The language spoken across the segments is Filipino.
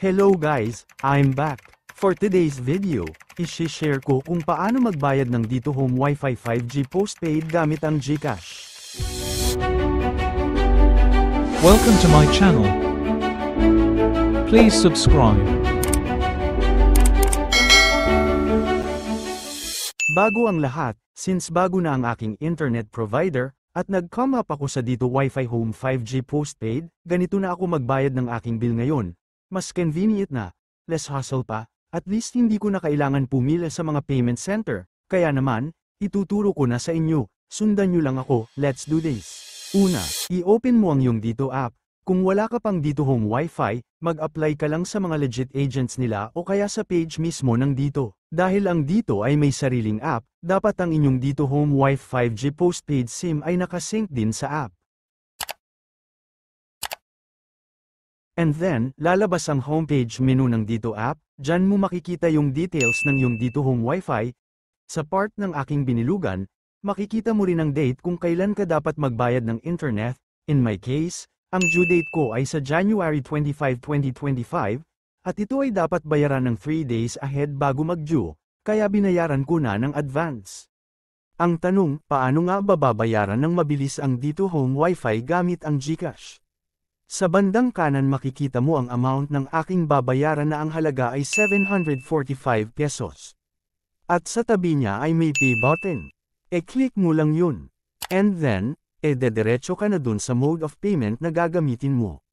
Hello guys, I'm back. For today's video, i-share ko kung paano magbayad ng Dito Home Wi-Fi 5G postpaid gamit ang GCash. Welcome to my channel. Please subscribe. Bago ang lahat, since bago na ang aking internet provider, at nag-come up ako sa Dito Wi-Fi Home 5G postpaid, ganito na ako magbayad ng aking bill ngayon. Mas convenient na, less hassle pa, at least hindi ko na kailangan pumila sa mga payment center. Kaya naman, ituturo ko na sa inyo, sundan nyo lang ako, let's do this. Una, i-open mo ang iyong Dito app. Kung wala ka pang Dito Home Wi-Fi, mag-apply ka lang sa mga legit agents nila o kaya sa page mismo ng Dito. Dahil ang Dito ay may sariling app, dapat ang inyong Dito Home Wi-Fi 5G postpaid SIM ay nakasync din sa app. And then, lalabas ang homepage menu ng Dito app, dyan mo makikita yung details ng iyong Dito Home Wi-Fi. Sa part ng aking binilugan, makikita mo rin ang date kung kailan ka dapat magbayad ng internet. In my case, ang due date ko ay sa January 25, 2025, at ito ay dapat bayaran ng 3 days ahead bago mag-due, kaya binayaran ko na ng advance. Ang tanong, paano nga babayaran ng mabilis ang Dito Home Wi-Fi gamit ang GCash? Sa bandang kanan makikita mo ang amount ng aking babayaran na ang halaga ay 745 pesos. At sa tabi niya ay may pay button. E-click mo lang yun. And then, dediretso ka na dun sa mode of payment na gagamitin mo.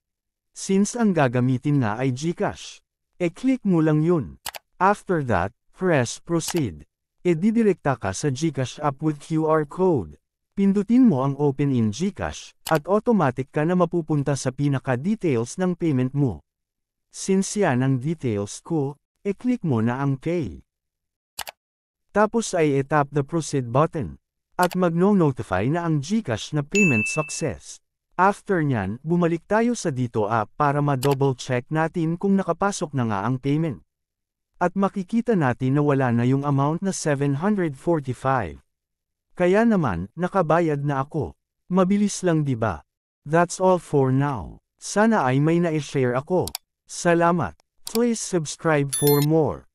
Since ang gagamitin nga ay GCash, e-click mo lang yun. After that, press proceed. Didirekta ka sa GCash app with QR code. Pindutin mo ang Open in GCash, at automatic ka na mapupunta sa pinaka-details ng payment mo. Since yan ang details ko, e-click mo na ang Pay. Tapos ay tap the Proceed button, at magno-notify na ang GCash na payment success. After nyan, bumalik tayo sa Dito app para ma-double check natin kung nakapasok na nga ang payment. At makikita natin na wala na yung amount na 745. Kaya naman, nakabayad na ako. Mabilis lang diba? That's all for now. Sana ay may na-share ako. Salamat. Please subscribe for more.